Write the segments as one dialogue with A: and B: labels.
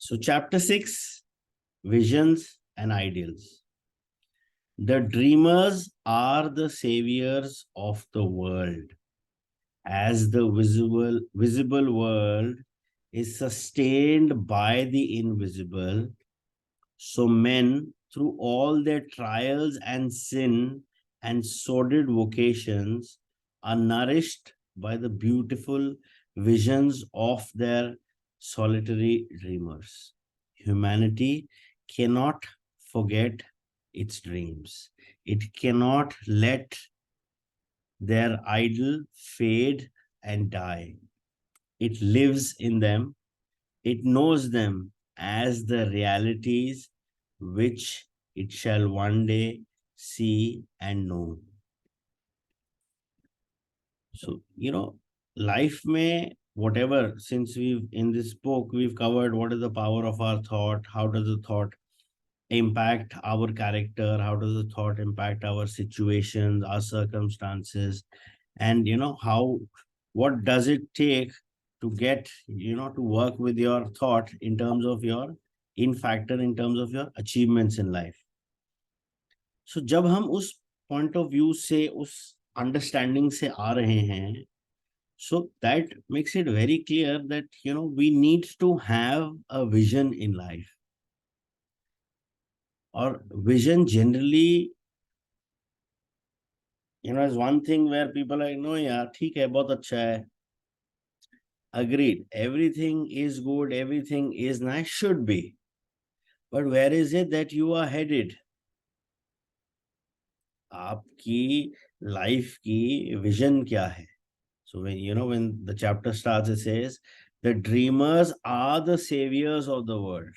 A: So chapter 6, visions and ideals. The dreamers are the saviors of the world. As the visible world is sustained by the invisible, so men, through all their trials and sin and sordid vocations, are nourished by the beautiful visions of their solitary dreamers. Humanity cannot forget its dreams. It cannot let their idol fade and die. It lives in them. It knows them as the realities which it shall one day see and know. So, life may, whatever, since we've in this book, we've covered what is the power of our thought, how does the thought impact our character, how does the thought impact our situations, our circumstances, and how, what does it take to get, to work with your thought in terms of your in factor in terms of your achievements in life. So जब हम उस point of view से, उस understanding से आ रहे हैं, so that makes it very clear that we need to have a vision in life. Or vision generally, is one thing where people are like, no yaar, theek hai, bahut acha hai. Agreed, everything is good, everything is nice, should be. But where is it that you are headed? आपकी life की vision क्या है? So when the chapter starts, it says, the dreamers are the saviors of the world.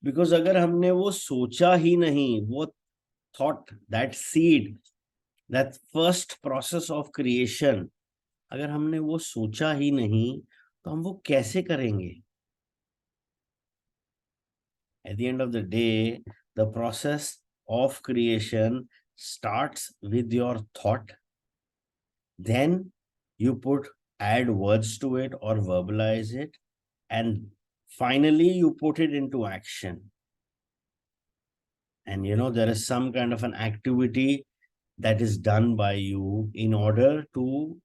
A: Because अगर हमने वो सोचा ही नहीं, वो thought, that seed, that first process of creation, अगर हमने वो सोचा ही नहीं, तो हम वो कैसे करेंगे? At the end of the day, the process of creation starts with your thought. Then you add words to it or verbalize it. And finally, you put it into action. And there is some kind of an activity that is done by you in order to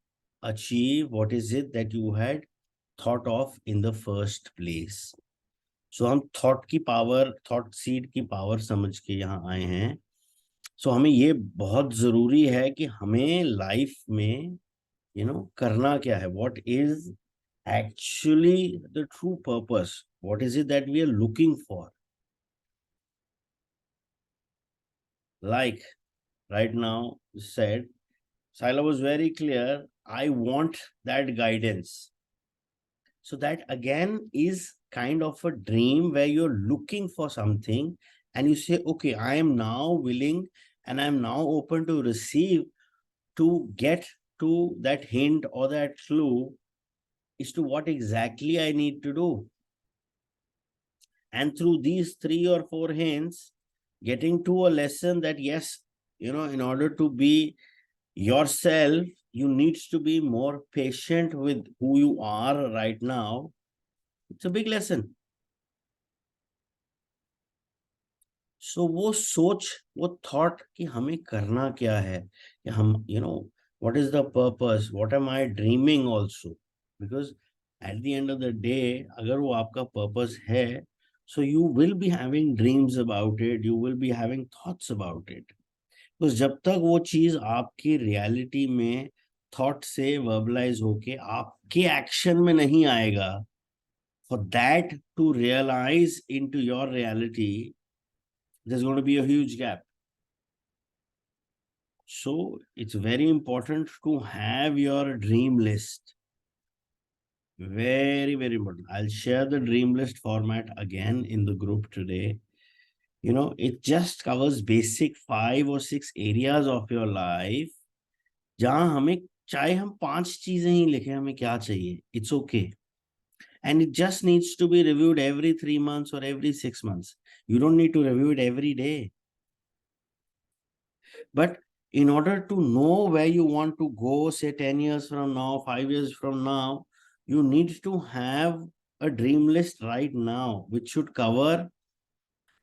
A: achieve what is it that you had thought of in the first place. So हम thought की power, thought seed की power समझ के यहाँ आए हैं. सो हमें ये बहुत जरूरी है कि हमें लाइफ में करना क्या है, what is actually the true purpose, what is it that we are looking for. Like right now said, Sila was very clear, I want that guidance. So that again is kind of a dream where you're looking for something and you say, okay, I am now willing and I'm now open to receive, to get to that hint or that clue as to what exactly I need to do. And through these 3 or 4 hints, getting to a lesson that yes, in order to be yourself, you need to be more patient with who you are right now. It's a big lesson. So वो सोच, वो thought कि हमें करना क्या है, कि हम what is the purpose, what am I dreaming also, because at the end of the day अगर वो आपका purpose है, so you will be having dreams about it, you will be having thoughts about it. तो जब तक वो चीज आपकी रियलिटी में थॉट से वर्बलाइज होके आपके एक्शन में नहीं आएगा, for that to realize into your reality, there's going to be a huge gap. So it's very important to have your dream list. Very, very important. I'll share the dream list format again in the group today. It just covers basic 5 or 6 areas of your life. जहां हमें, चाहे हम 5 चीजें ही लिखें, हमें क्या चाहिए, it's okay. And it just needs to be reviewed every 3 months or every 6 months. You don't need to review it every day. But in order to know where you want to go, say 10 years from now, 5 years from now, you need to have a dream list right now which should cover,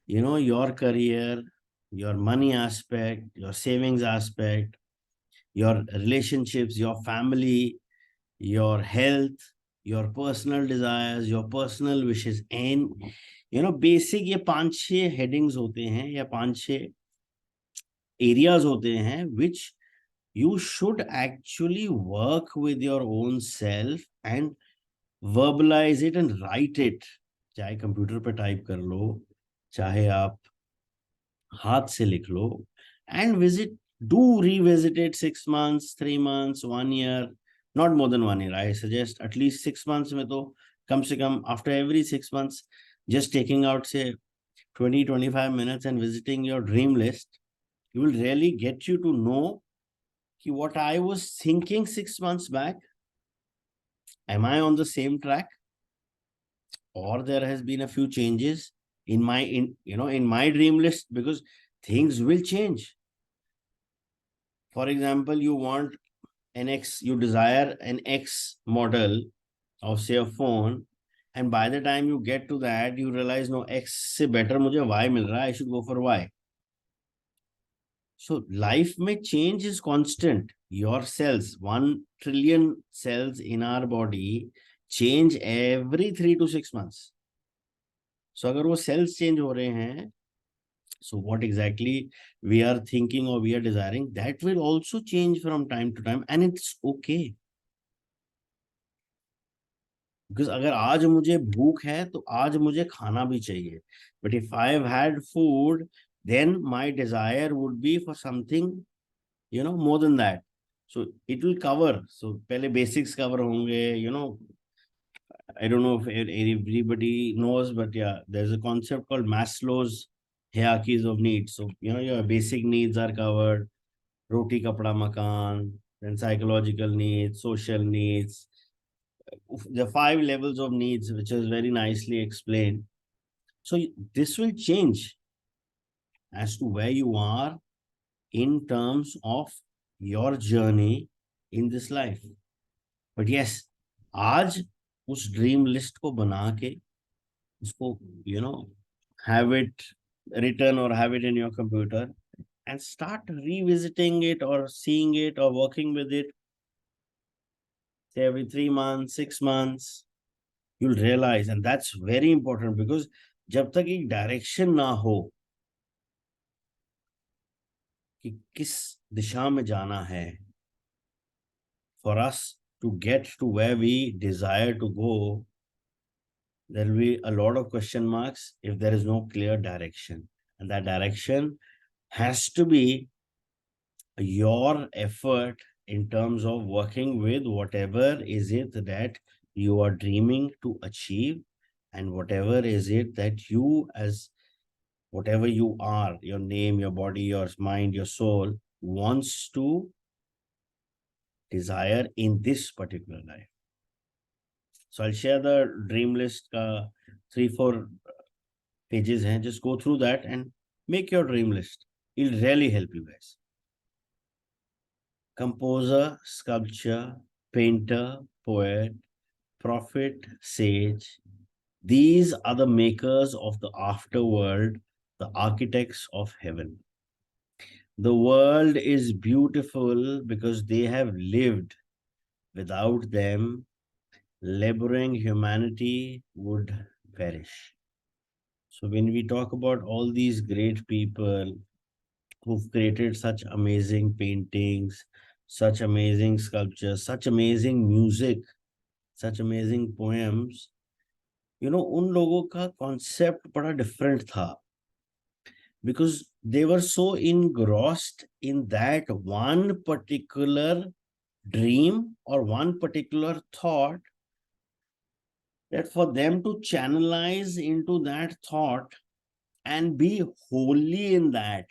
A: your career, your money aspect, your savings aspect, your relationships, your family, your health, your personal desires, your personal wishes, and basic ये 5-6 headings होते हैं या 5-6 areas होते हैं which you should actually work with your own self and verbalize it and write it. चाहे computer पे type कर लो, चाहे आप हाथ से लिख लो, and do revisit it 6 months, 3 months, 1 year, not more than 1 year. I suggest at least 6 months में तो कम से कम after every 6 months, just taking out say 20-25 minutes and visiting your dream list, it will really get you to know what I was thinking 6 months back. Am I on the same track, or there has been a few changes in my dream list? Because things will change. For example, you desire an X model of say a phone, and by the time you get to that, you realize no, X से better मुझे Y मिल रहा है, I should go for Y. So life may change is constant. Your cells, 1 trillion cells in our body, change every 3 to 6 months. So अगर वो cells change हो रहे हैं, so what exactly we are thinking or we are desiring, that will also change from time to time, and it's okay. Because अगर आज मुझे भूख है तो आज मुझे खाना भी चाहिए. But if I have had food, then my desire would be for something, more than that. So it will cover. So पहले basics cover होंगे, I don't know if everybody knows, but yeah, there's a concept called Maslow's hierarchies of needs. So, your basic needs are covered: roti, kapda, makan, then psychological needs, social needs, the 5 levels of needs, which is very nicely explained. So this will change as to where you are in terms of your journey in this life. But yes, आज उस dream list को बना के उसको have it written or have it in your computer and start revisiting it or seeing it or working with it, say every 3 months, 6 months. You'll realize, and that's very important, because जब तक एक direction ना हो कि किस दिशा में जाना है, for us to get to where we desire to go, there will be a lot of question marks if there is no clear direction. And that direction has to be your effort in terms of working with whatever is it that you are dreaming to achieve, and whatever is it that you, as whatever you are, your name, your body, your mind, your soul, wants to desire in this particular life. So I'll share the dream list, 3-4 pages hain. Just go through that and make your dream list. It'll really help you guys. Composer, sculptor, painter, poet, prophet, sage. These are the makers of the afterworld, the architects of heaven. The world is beautiful because they have lived. Without them, laboring humanity would perish. So when we talk about all these great people who've created such amazing paintings, such amazing sculptures, such amazing music, such amazing poems, उन लोगों का concept बड़ा different था, because they were so engrossed in that one particular dream or one particular thought, that for them to channelize into that thought and be wholly in that,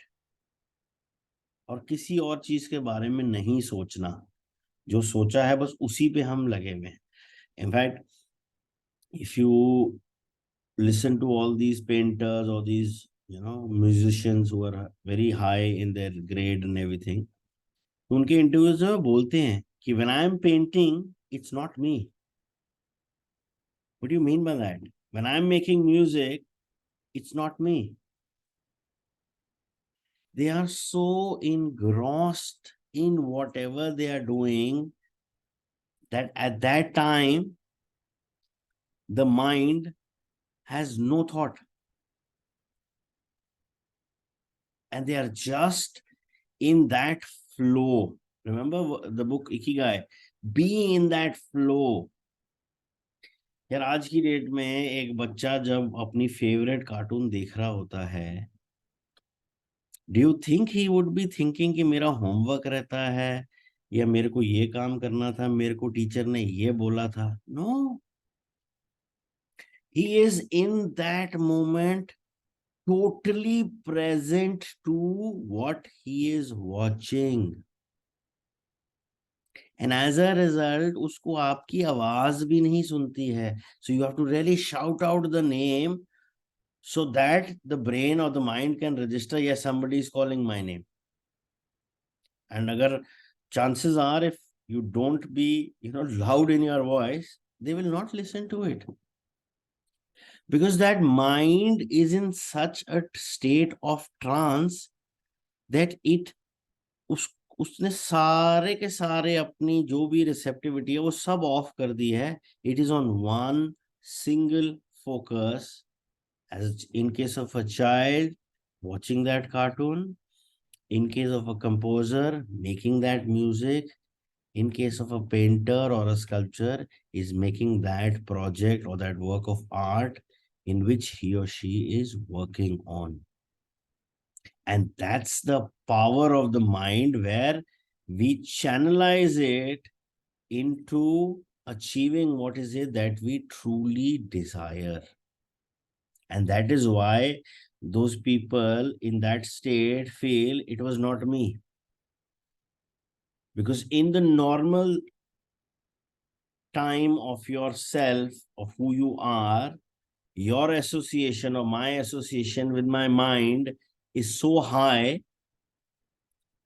A: और किसी और चीज के बारे में नहीं सोचना, जो सोचा है बस उसी पे हम लगे हुए हैं. In fact, if you listen to all these painters or these musicians who are very high in their grade and everything, उनके इंटरव्यूज में बोलते हैं कि when I am painting, it's not me. What do you mean by that? When I'm making music, it's not me. They are so engrossed in whatever they are doing that at that time, the mind has no thought, and they are just in that flow. Remember the book Ikigai? Be in that flow. यार आज की date में एक बच्चा जब अपनी favourite cartoon देख रहा होता है, do you think he would be thinking कि मेरा होमवर्क रहता है, या मेरे को ये काम करना था, मेरे को टीचर ने ये बोला था? No, he is in that moment totally present to what he is watching. And as a result, उसको आपकी आवाज भी नहीं सुनती है. So you have to really shout out the name so that the brain or the mind can register, yes, somebody is calling my name. And agar chances are, if you don't be, loud in your voice, they will not listen to it. Because that mind is in such a state of trance that उसने सारे के सारे अपनी जो भी receptivity है वो सब ऑफ कर दी है. It is on one single focus, as in case of a child watching that cartoon, in case of a composer making that music, in case of a painter or a sculptor is making that project or that work of art in which he or she is working on. And that's the power of the mind, where we channelize it into achieving what is it that we truly desire. And that is why those people in that state feel it was not me. Because in the normal time of yourself, of who you are, your association or my association with my mind is so high.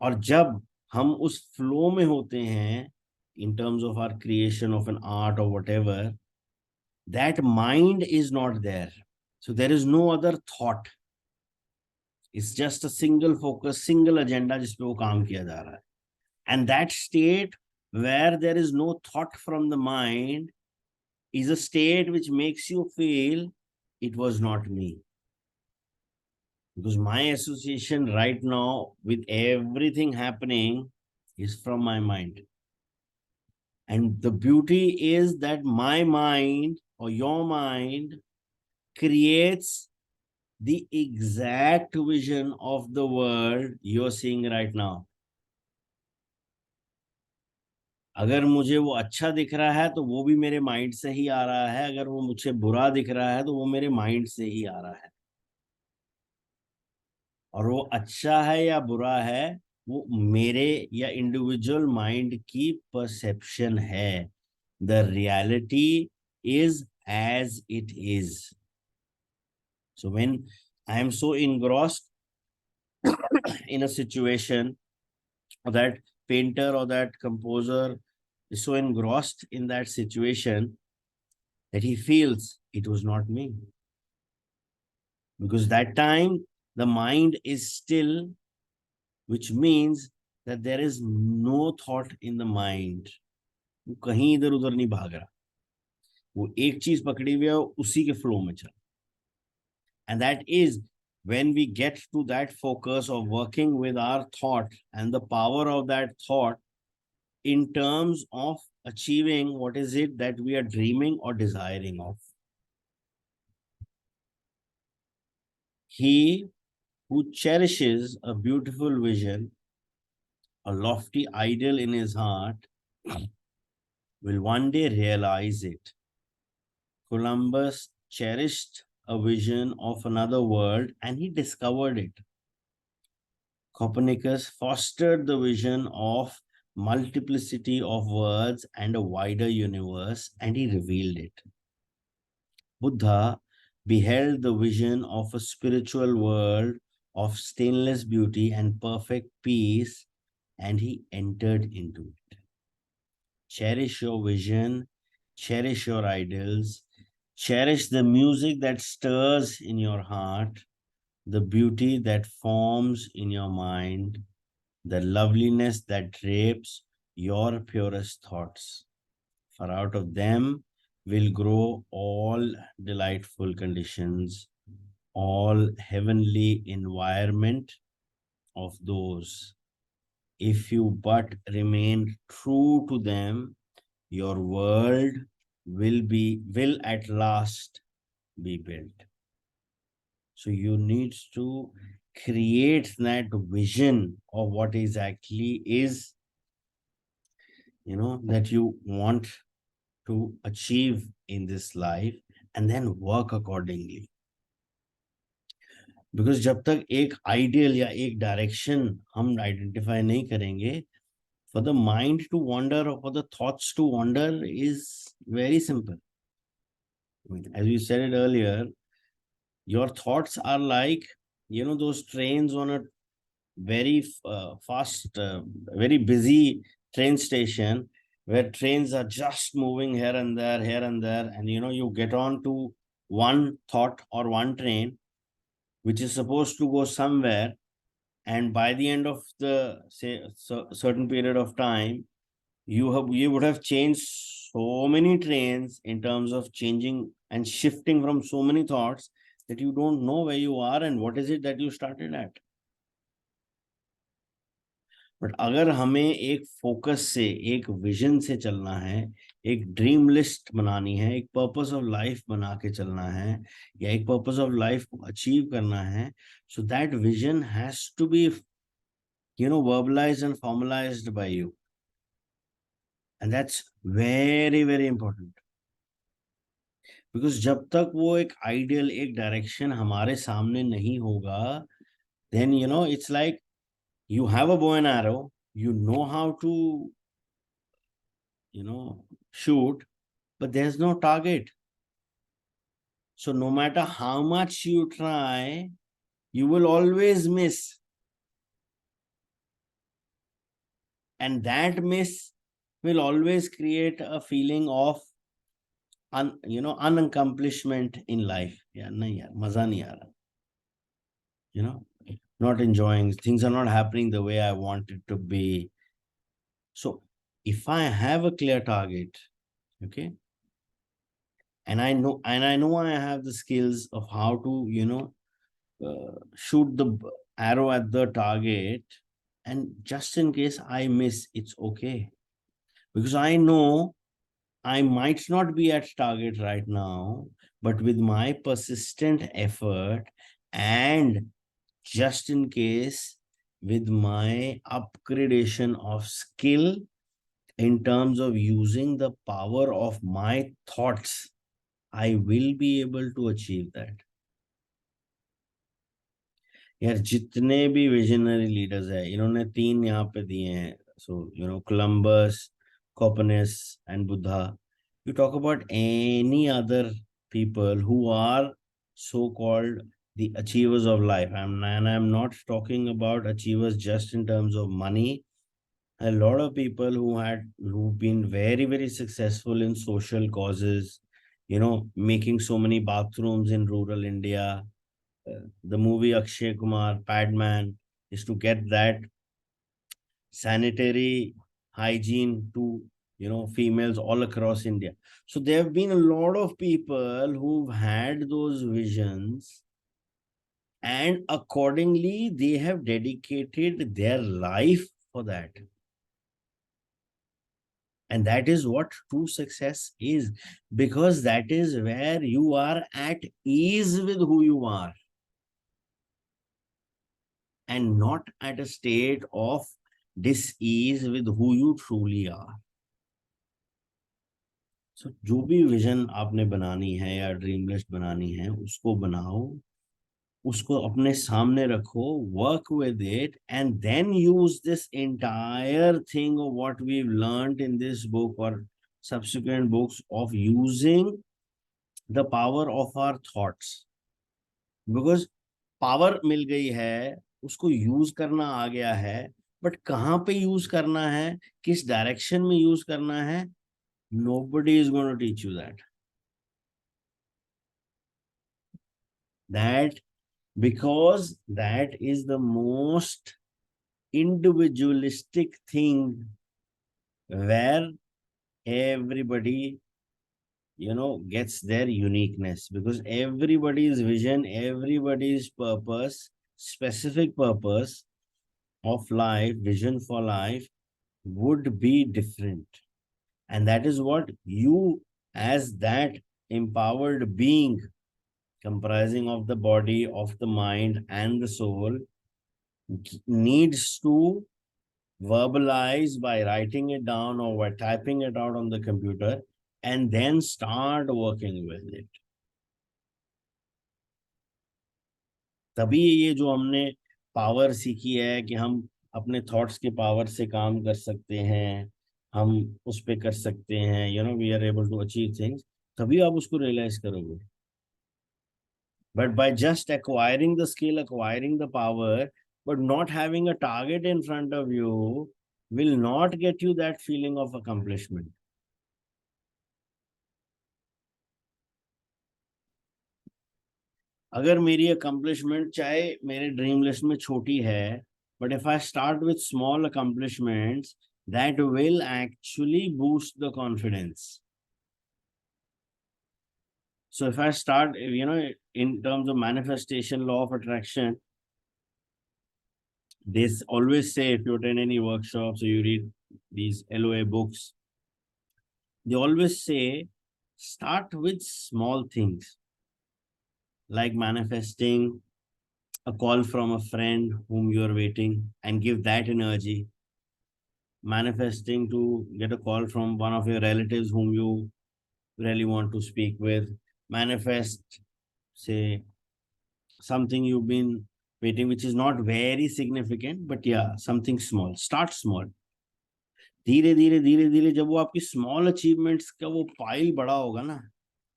A: और जब हम उस flow में होते हैं, in terms of our creation of an art or whatever, that mind is not there. So there is no other thought. It's just a single focus, single agenda जिसपे वो काम किया जा रहा है. And that state where there is no thought from the mind is a state which makes you feel it was not me. Because my association right now with everything happening is from my mind. And the beauty is that my mind or your mind creates the exact vision of the world you're seeing right now. अगर मुझे वो अच्छा दिख रहा है तो वो भी मेरे माइंड से ही आ रहा है, अगर वो मुझे बुरा दिख रहा है तो वो मेरे माइंड से ही आ रहा है. और वो अच्छा है या बुरा है, वो मेरे या इंडिविजुअल माइंड की परसेप्शन है. The reality is as it is. So when I am so engrossed in a situation, or that painter or that composer is so engrossed in that situation that he feels it was not me. Because that time the mind is still, which means that there is no thought in the mind. वो कहीं इधर उधर नहीं भाग रहा, वो एक चीज पकड़ी हुई है, उसी के फ्लो में चल. And that is when we get to that focus of working with our thought and the power of that thought in terms of achieving what is it that we are dreaming or desiring of. He who cherishes a beautiful vision, a lofty ideal in his heart, will one day realize it. Columbus cherished a vision of another world and he discovered it. Copernicus fostered the vision of multiplicity of worlds and a wider universe and he revealed it. Buddha beheld the vision of a spiritual world of stainless beauty and perfect peace and he entered into it. Cherish your vision, cherish your idols, Cherish the music that stirs in your heart, the beauty that forms in your mind, the loveliness that drapes your purest thoughts. For out of them will grow all delightful conditions, all heavenly environment of those. If you but remain true to them, your world will at last be built. So you need to create that vision of what exactly is, that you want to achieve in this life, and then work accordingly. Because जब तक एक ideal या एक direction हम identify नहीं करेंगे, for the mind to wander or for the thoughts to wander is very simple. As we said it earlier, your thoughts are like, those trains on a very fast, very busy train station, where trains are just moving here and there, and you get on to one thought or one train which is supposed to go somewhere, and by the end of the say certain period of time, you would have changed so many trains in terms of changing and shifting from so many thoughts that you don't know where you are and what is it that you started at. But अगर हमें एक focus से, एक vision से चलना है, एक dream list बनानी है, एक पर्पस ऑफ लाइफ बना के चलना है, या एक पर्पस ऑफ लाइफ को अचीव करना है, so that vision has to be verbalized and formalized by you, and that's very very important. Because जब तक वो एक आइडियल, एक डायरेक्शन हमारे सामने नहीं होगा, then it's like you have a bow and arrow, you know how to shoot, but there's no target. So no matter how much you try, you will always miss, and that miss will always create a feeling of unaccomplishment in life. Yeah, nahi yaar, maza nahi aa raha. Not enjoying, things are not happening the way I want it to be. So if I have a clear target, okay, and I know I have the skills of how to shoot the arrow at the target, and just in case I miss, it's okay, because I know I might not be at target right now, but with my persistent effort, and just in case with my upgradation of skill in terms of using the power of my thoughts, I will be able to achieve that. यार जितने भी visionary leaders है, इन्होंने 3 यहाँ पे दिए हैं. So Columbus, Copernicus and Buddha. You talk about any other people who are so called the achievers of life, and I'm not talking about achievers just in terms of money. A lot of people who've been very very successful in social causes, making so many bathrooms in rural India. The movie Akshay Kumar, Padman, is to get that sanitary hygiene to females all across India. So there have been a lot of people who've had those visions, and accordingly they have dedicated their life for that. And that is what true success is, because that is where you are at ease with who you are, and not at a state of dis-ease with who you truly are. So जो भी vision आपने बनानी है या dream list बनानी है, उसको बनाओ, उसको अपने सामने रखो, work with it, and then use this entire thing of what we've learned in this book or subsequent books of using the power of our thoughts. Because power मिल गई है, उसको यूज करना आ गया है, बट कहाँ पे यूज करना है, किस डायरेक्शन में यूज करना है, nobody is going to teach you that. That because that is the most individualistic thing where everybody gets their uniqueness, because everybody's vision, everybody's purpose, specific purpose of life, vision for life would be different. And that is what you, as that empowered being comprising of the body, of the mind and the soul, needs to verbalize by writing it down or by typing it out on the computer, and then start working with it. तभी ये जो हमने power सीखी है कि हम अपने thoughts के पावर से काम कर सकते हैं, हम उस पे कर सकते हैं, we are able to achieve things, तभी आप उसको रियलाइज करोगे. But by just acquiring the skill, acquiring the power, but not having a target in front of you will not get you that feeling of accomplishment. अगर मेरी accomplishment चाहे मेरे dream list में छोटी है, but if I start with small accomplishments, that will actually boost the confidence. So if I start, in terms of manifestation, law of attraction, they always say, if you attend any workshops or you read these LOA books, they always say, start with small things, like manifesting a call from a friend whom you are waiting and give that energy. Manifesting to get a call from one of your relatives whom you really want to speak with. Manifest, say, something you've been waiting, which is not very significant, but yeah, something small. Start small. धीरे धीरे धीरे धीरे जब वो आपकी small achievements का वो pile बड़ा होगा ना,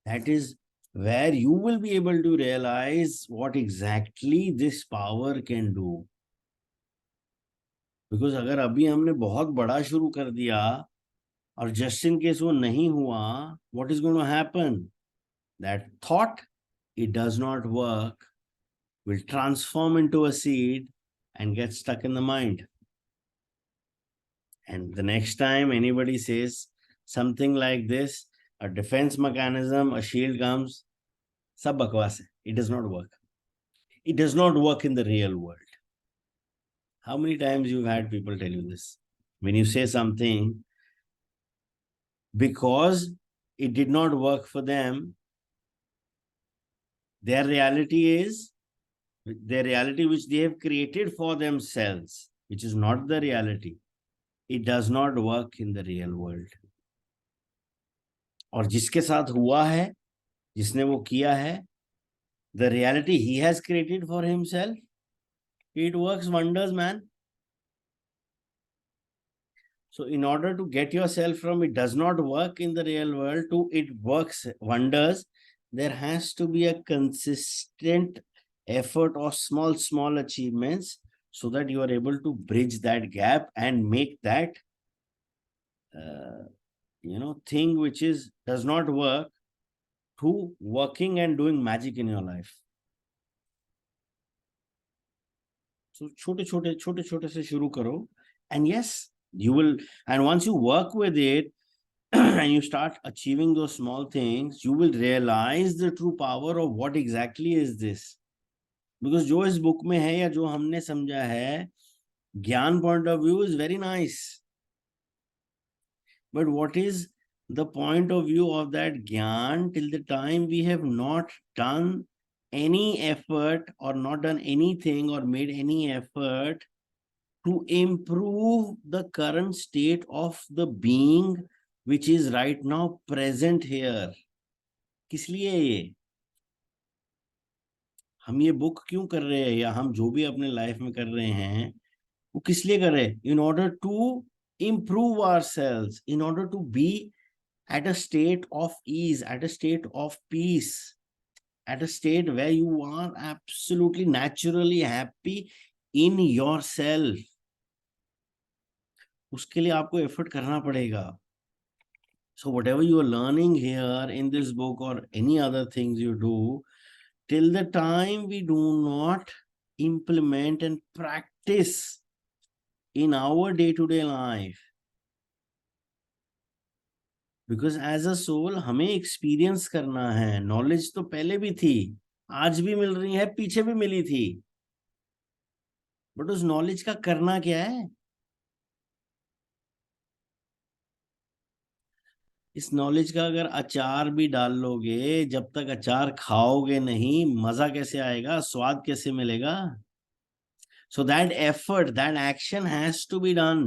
A: that is where you will be able to realize what exactly this power can do. Because अगर अभी हमने बहुत बड़ा शुरू कर दिया और just in case वो नहीं हुआ, what is going to happen? That thought, it does not work, will transform into a seed and get stuck in the mind. And the next time anybody says something like this, a defense mechanism, a shield comes, sab bakwas hai. It does not work. It does not work in the real world. How many times you've had people tell you this? When you say something, because it did not work for them, their reality which they have created for themselves, which is not the reality. It does not work in the real world. और जिसके साथ हुआ है, जिसने वो किया है, the reality he has created for himself, it works wonders, man. So in order to get yourself from it does not work in the real world to it works wonders, there has to be a consistent effort of small achievements, so that you are able to bridge that gap and make that thing which does not work to working and doing magic in your life. So छोटे से शुरू करो, and yes, you will, and once you work with it and you start achieving those small things, you will realize the true power of what exactly is this. Because जो इस book में है या जो हमने समझा है, ज्ञान point of view is very nice, but what is the point of view of that gyan till the time we have not done any effort or not done anything or made any effort to improve the current state of the being which is right now present here? किस लिए ये हम ये book क्यों कर रहे हैं, या हम जो भी अपने लाइफ में कर रहे हैं वो किस लिए कर रहे हैं? In order to improve ourselves, in order to be at a state of ease, at a state of peace, at a state where you are absolutely naturally happy in yourself. उसके लिए आपको एफर्ट करना पड़ेगा. So whatever you are learning here in this book or any other things you do, till the time we do not implement and practice in our day-to-day life. Because as a soul हमें experience करना है. Knowledge तो पहले भी थी, आज भी मिल रही है, पीछे भी मिली थी, बट उस नॉलेज का करना क्या है? इस नॉलेज का अगर अचार भी डाल लोगे, जब तक अचार खाओगे नहीं, मजा कैसे आएगा, स्वाद कैसे मिलेगा? So that effort, that action has to be done.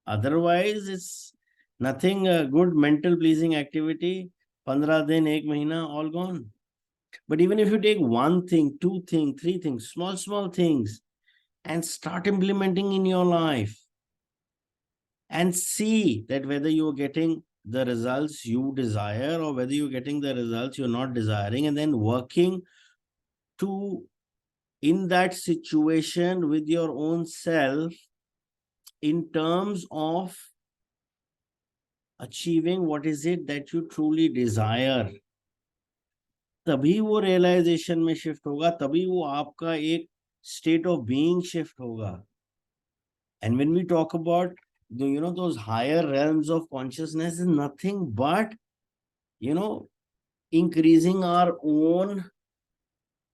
A: Otherwise, it's nothing good mental pleasing activity. 15 दिन, एक महीना, all gone. But even if you take one thing, two things, three things, small things, and start implementing in your life, and see that whether you're getting the results you desire or whether you're getting the results you're not desiring, and then working to in that situation with your own self in terms of achieving what is it that you truly desire, तभी वो realisation में shift होगा, तभी वो आपका एक state of being shift होगा. And when we talk about those higher realms of consciousness is nothing but increasing our own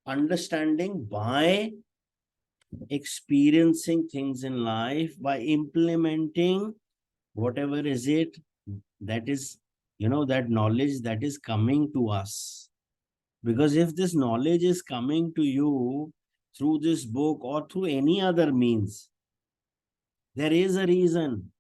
A: understanding by experiencing things in life, by implementing whatever is it that is that knowledge that is coming to us. Because if this knowledge is coming to you through this book or through any other means, there is a reason.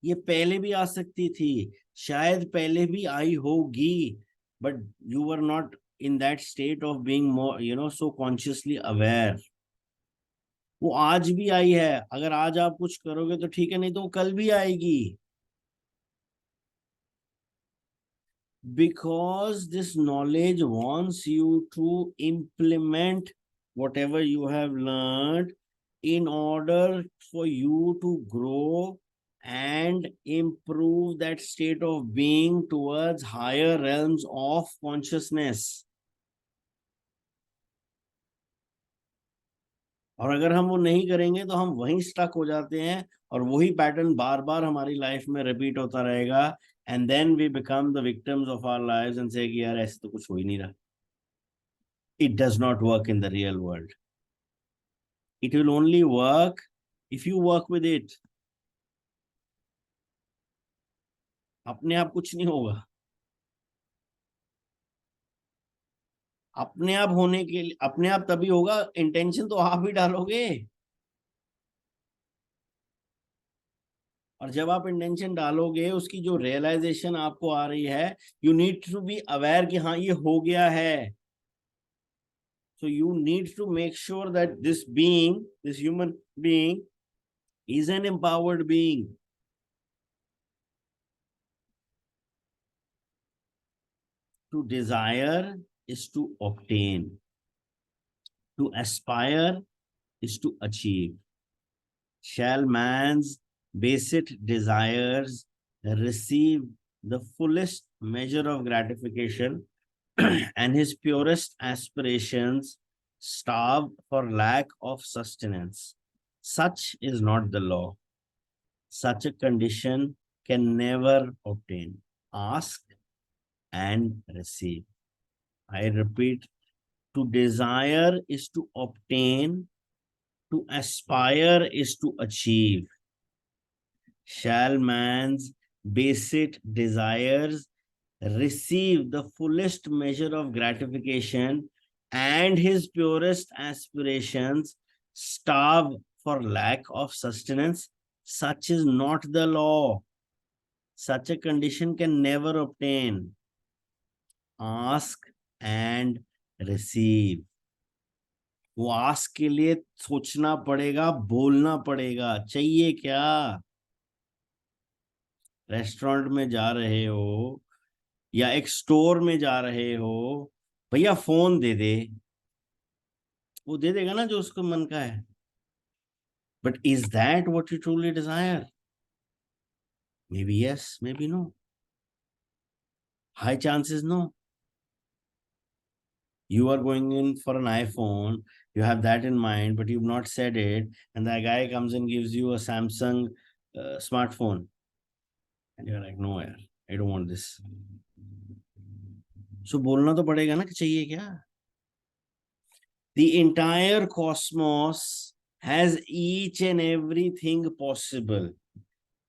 A: ये पहले भी आ सकती थी, शायद पहले भी आई होगी, but you were not in that state of being more so consciously aware. वो आज भी आई है, अगर आज आप कुछ करोगे तो ठीक है, नहीं तो वो कल भी आएगी. Because this knowledge wants you to implement whatever you have learned in order for you to grow and improve that state of being towards higher realms of consciousness. और अगर हम वो नहीं करेंगे तो हम वहीं स्टक हो जाते हैं और वही पैटर्न बार बार हमारी लाइफ में रिपीट होता रहेगा. And then we become the victims of our lives and say कि यार ऐसे तो कुछ हो ही नहीं रहा. It does not work in the real world. It will only work if you work with it. अपने आप कुछ नहीं होगा. अपने आप होने के लिए अपने आप तभी होगा, इंटेंशन तो आप ही डालोगे. और जब आप इंटेंशन डालोगे, उसकी जो रियलाइजेशन आपको आ रही है, you need to be aware कि हाँ ये हो गया है. So you need to make sure that this being, this human being, is an empowered being. To desire is to obtain. To aspire is to achieve. Shall man's basest desires receive the fullest measure of gratification, and his purest aspirations starve for lack of sustenance? Such is not the law. Such a condition can never obtain. Ask and receive. I repeat, to desire is to obtain, to aspire is to achieve. Shall man's basic desires receive the fullest measure of gratification, and his purest aspirations starve for lack of sustenance? Such is not the law. Such a condition can never obtain. Ask and receive. वो ask के लिए सोचना पड़ेगा, बोलना पड़ेगा, चाहिए क्या. Restaurant में जा रहे हो या एक स्टोर में जा रहे हो, भैया फोन दे दे, वो दे देगा ना जो उसको मन का है. But is that what you truly desire? Maybe yes, maybe no. High chances no. You are going in for an iPhone, you have that in mind, but you've not said it, and the guy comes and gives you a Samsung smartphone, and you're like, no, yaar, I don't want this. So बोलना तो पड़ेगा ना कि चाहिए क्या? The entire cosmos has each and everything possible.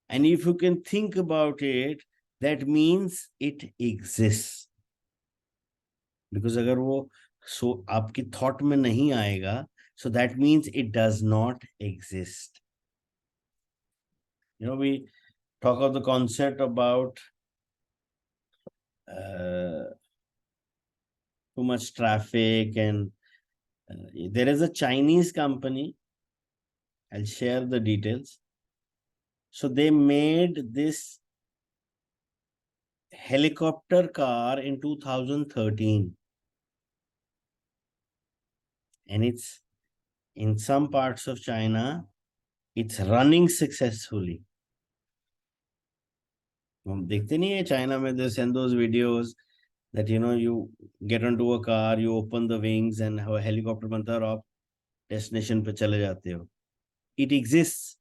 A: And if you can think about it, that means it exists. Because अगर वो आपकी thought में नहीं आएगा, so that means it does not exist. We talk of the concept about too much traffic, and there is a Chinese company. I'll share the details. So they made this helicopter car in 2013, and it's in some parts of China, it's running successfully. हम देखते नहीं है China में, they send those videos that you get onto a car, you open the wings and a helicopter बनता है और आप destination पे चले जाते हो. It exists.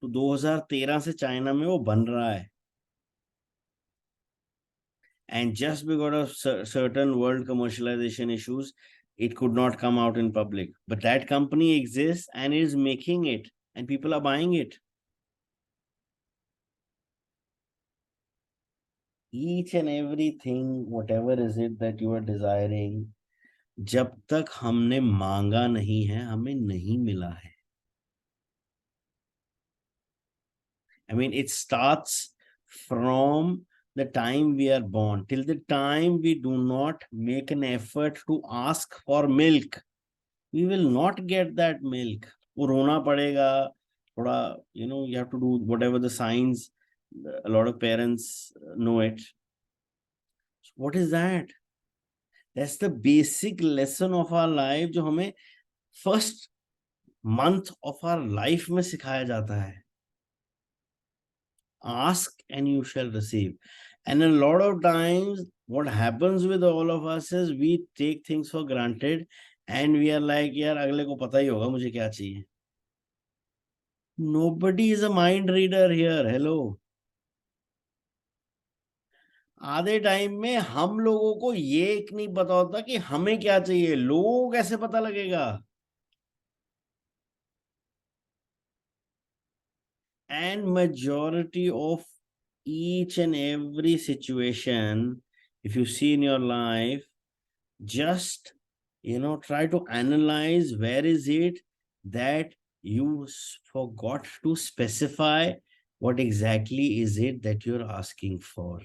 A: तो 2013 से चाइना में वो बन रहा है. And just because of certain world commercialization issues, it could not come out in public. But that company exists and is making it, and people are buying it. Each and everything, whatever is it that you are desiring, जब तक हमने मांगा नहीं है, हमें नहीं मिला है. I mean, it starts from the time we are born. Till the time we do not make an effort to ask for milk, we will not get that milk. वो रोना पड़ेगा थोड़ा, you have to do whatever the signs. A lot of parents know it. So what is that? That's the basic lesson of our life जो हमें first month of our life में सिखाया जाता है. Ask and you shall receive. And a lot of times what happens with all of us is we take things for granted and we are like, यार अगले को पता ही होगा मुझे क्या चाहिए. Nobody is a mind reader here. Hello. आधे time में हम लोगों को ये एक नहीं पता होता कि हमें क्या चाहिए. लोगों को कैसे पता लगेगा? And majority of each and every situation, if you see in your life, just try to analyze where is it that you forgot to specify what exactly is it that you're asking for.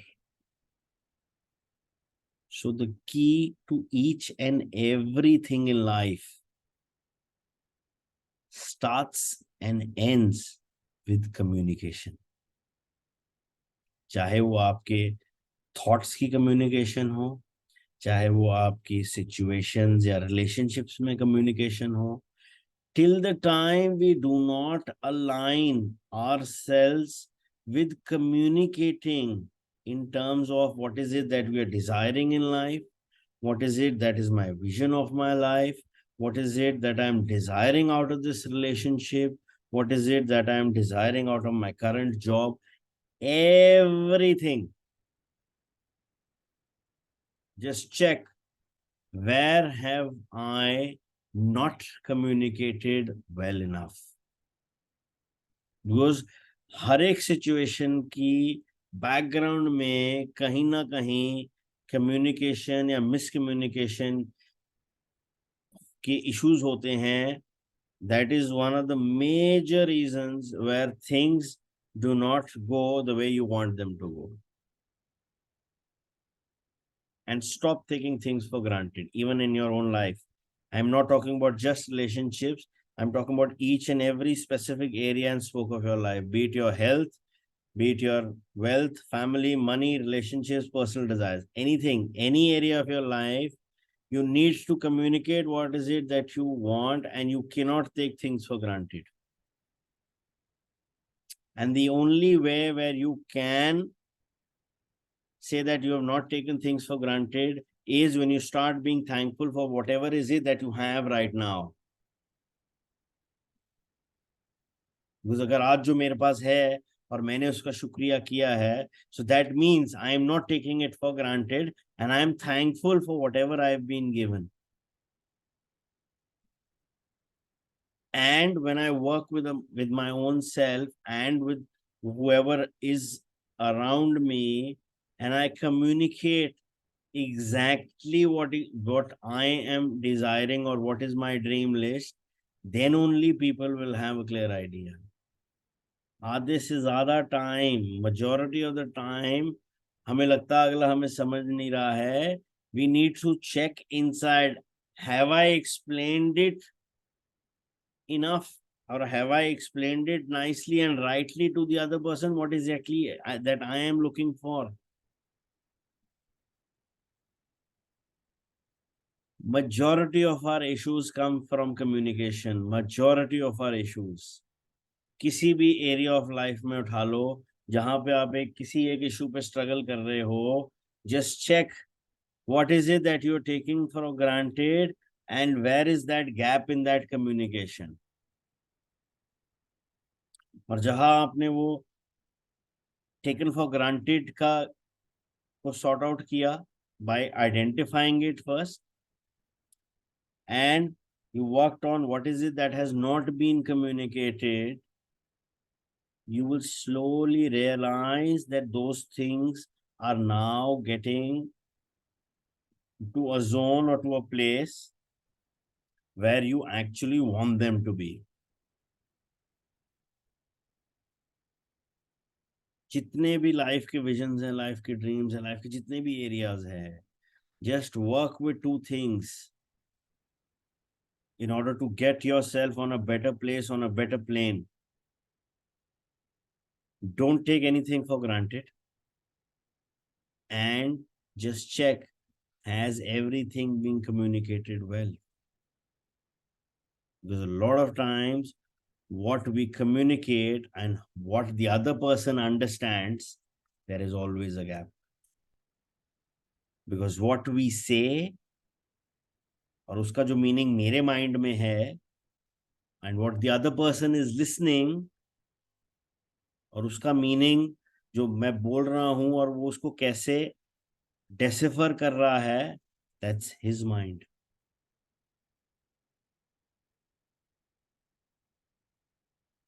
A: So the key to each and everything in life starts and ends with communication. चाहे वो आपके thoughts की communication हो, चाहे वो आपकी situations या relationships में कम्युनिकेशन हो, till the time we do not align ourselves with communicating in terms of what is it that we are desiring in life, what is it that is my vision of my life, what is it that I'm desiring out of this relationship, what is it that I'm desiring out of my current job, everything. Just check, where have I not communicated well enough? Because हर एक situation की background में कहीं ना कहीं communication या miscommunication के issues होते हैं. That is one of the major reasons where things do not go the way you want them to go. And stop taking things for granted, even in your own life. I'm not talking about just relationships. I'm talking about each and every specific area and spoke of your life, be it your health, be it your wealth, family, money, relationships, personal desires, anything, any area of your life, you need to communicate what is it that you want, and you cannot take things for granted. And the only way where you can say that you have not taken things for granted is when you start being thankful for whatever is it that you have right now. Because अगर आज जो मेरे पास है और मैंने उसका शुक्रिया किया है, so that means I am not taking it for granted and I am thankful for whatever I have been given. And when I work with my own self and with whoever is around me, and I communicate exactly what I am desiring or what is my dream list, then only people will have a clear idea. आधे से ज्यादा time, majority of the time, हमें लगता है अगला हमें समझ नहीं रहा है. We need to check inside. Have I explained it enough, or have I explained it nicely and rightly to the other person what exactly that I am looking for? Majority of our issues come from communication. Majority of our issues. किसी भी area of life में उठा लो, जहां पे आप किसी एक issue पे स्ट्रगल कर रहे हो, just check what is it that you're taking for granted and where is that gap in that communication. और जहां आपने वो taken for granted का को sort out किया by identifying it first, and you worked on what is it that has not been communicated, you will slowly realize that those things are now getting to a zone or to a place where you actually want them to be. जितने भी life के visions हैं, life के dreams हैं, life के जितने भी areas हैं, just work with two things in order to get yourself on a better place, on a better plane. Don't take anything for granted and just check, has everything been communicated well? Because a lot of times what we communicate and what the other person understands, there is always a gap. Because what we say और उसका जो meaning मेरे mind में है, and what the other person is listening, और उसका meaning जो मैं बोल रहा हूं और वो उसको कैसे डेसिफर कर रहा है, that's his mind.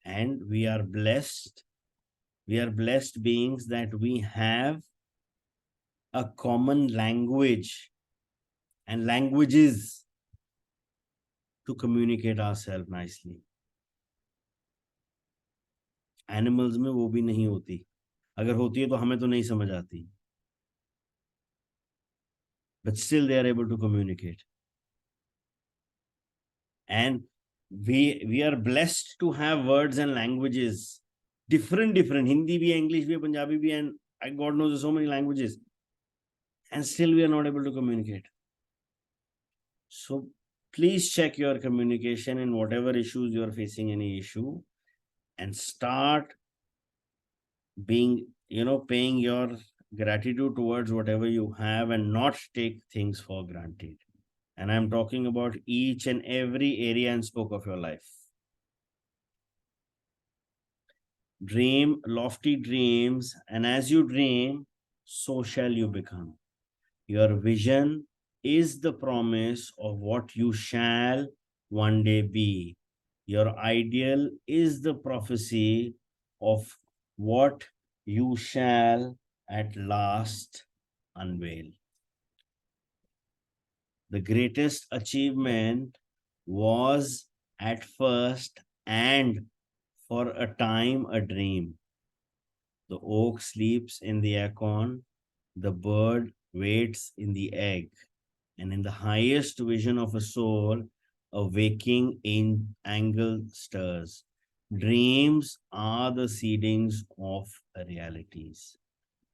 A: And we are blessed beings that we have a common language and languages to communicate ourselves nicely. Animals में वो भी नहीं होती, अगर होती है तो हमें तो नहीं समझ आती, but still they are able to communicate. And we are blessed to have words and languages, different Hindi bhi hai, English bhi hai, Punjabi bhi hai, and God knows so many languages, and still we are not able to communicate. So please check your communication in whatever issues you are facing, any issue, and start being, paying your gratitude towards whatever you have and not take things for granted. And I'm talking about each and every area and spoke of your life. Dream lofty dreams, and as you dream, so shall you become. Your vision is the promise of what you shall one day be. Your ideal is the prophecy of what you shall at last unveil. The greatest achievement was at first and for a time a dream. The oak sleeps in the acorn, the bird waits in the egg, and in the highest vision of a soul, a waking angle stirs. Dreams are the seedings of realities.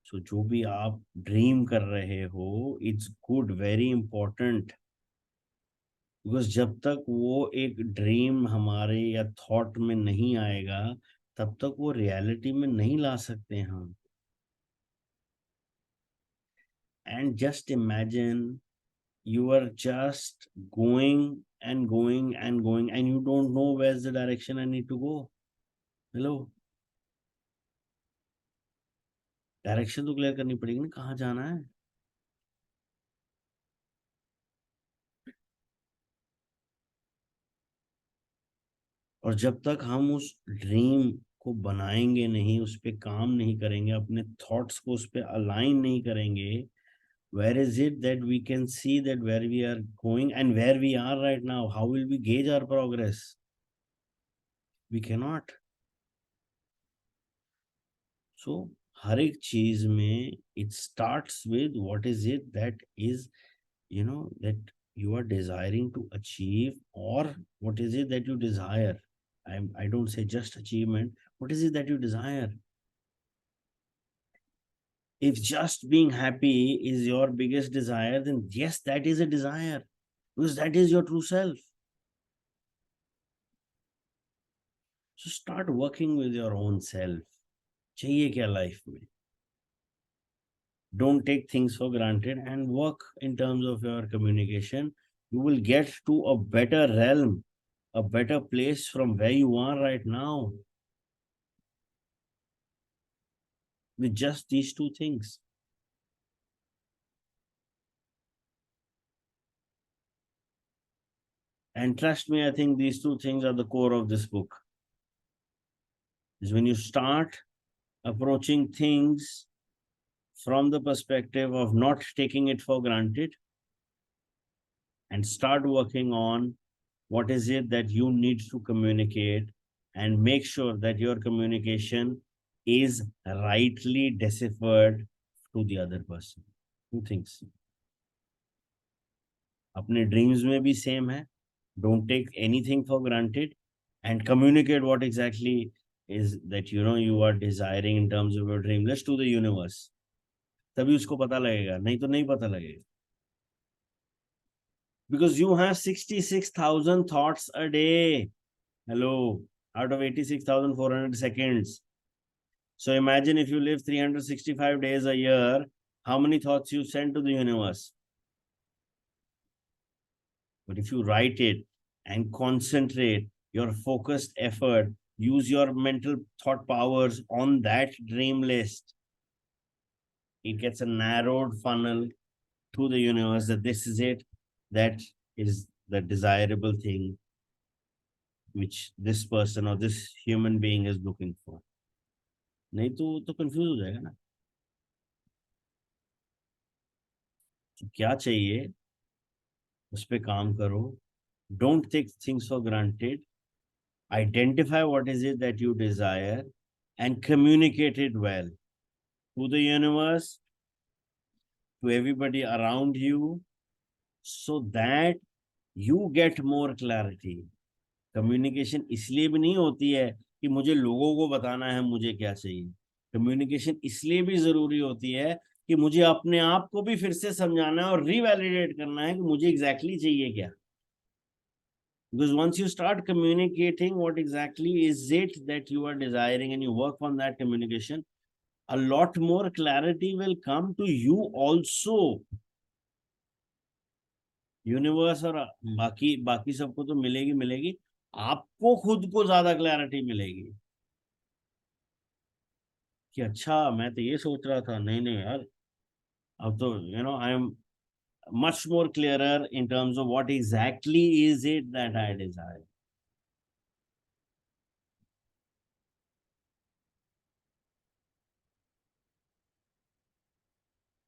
A: So जो भी आप dream कर रहे हो, it's good, very important. Because जब तक वो एक ड्रीम हमारे या थॉट में नहीं आएगा, तब तक वो रियलिटी में नहीं ला सकते हम. And just imagine you are just going and going and going and you don't know where's the direction I need to go. Hello, direction तो क्लियर करनी पड़ेगी ना, कहाँ जाना है. और जब तक हम उस ड्रीम को बनाएंगे नहीं, उस पे काम नहीं करेंगे, अपने थॉट्स को उस पे अलाइन नहीं करेंगे, where is it that we can see that where we are going and where we are right now? How will we gauge our progress? We cannot. So हर एक चीज में it starts with what is it that is, that you are desiring to achieve, or what is it that you desire. I don't say just achievement. What is it that you desire? If just being happy is your biggest desire, then yes, that is a desire, because that is your true self. So start working with your own self. चाहिए क्या life में? Don't take things for granted and work in terms of your communication. You will get to a better realm, a better place from where you are right now with just these two things. And trust me, I think these two things are the core of this book. Is when you start approaching things from the perspective of not taking it for granted and start working on what is it that you need to communicate, and make sure that your communication is rightly deciphered to the other person. Two things. अपने dreams में भी same है. Don't take anything for granted and communicate what exactly is that you are desiring in terms of your dream. Let's to the universe. तभी उसको पता लगेगा, नहीं तो नहीं पता लगेगा. Because you have 66,000 thoughts a day. Hello, out of 86,400 seconds. So imagine if you live 365 days a year, how many thoughts you send to the universe? But if you write it and concentrate your focused effort, use your mental thought powers on that dream list, it gets a narrowed funnel to the universe that this is it, that is the desirable thing which this person or this human being is looking for. नहीं तो confuse हो जाएगा ना. तो क्या चाहिए उस पर काम करो. Don't take things for granted. Identify what is it that you desire and communicate it well to the universe, to everybody around you, so that you get more clarity. Communication इसलिए भी नहीं होती है कि मुझे लोगों को बताना है मुझे क्या चाहिए. कम्युनिकेशन इसलिए भी जरूरी होती है कि मुझे अपने आप को भी फिर से समझाना है और रिवैलिडेट करना है कि मुझे एग्जैक्टली चाहिए क्या. Because once you start communicating what exactly is it that you are desiring and you work on that communication, a lot more clarity will come to you also. Universe और बाकी बाकी सबको तो मिलेगी मिलेगी, आपको खुद को ज्यादा क्लैरिटी मिलेगी कि अच्छा मैं तो ये सोच रहा था, नहीं नहीं यार, अब तो I am much more clearer in terms of what exactly is it that I desire.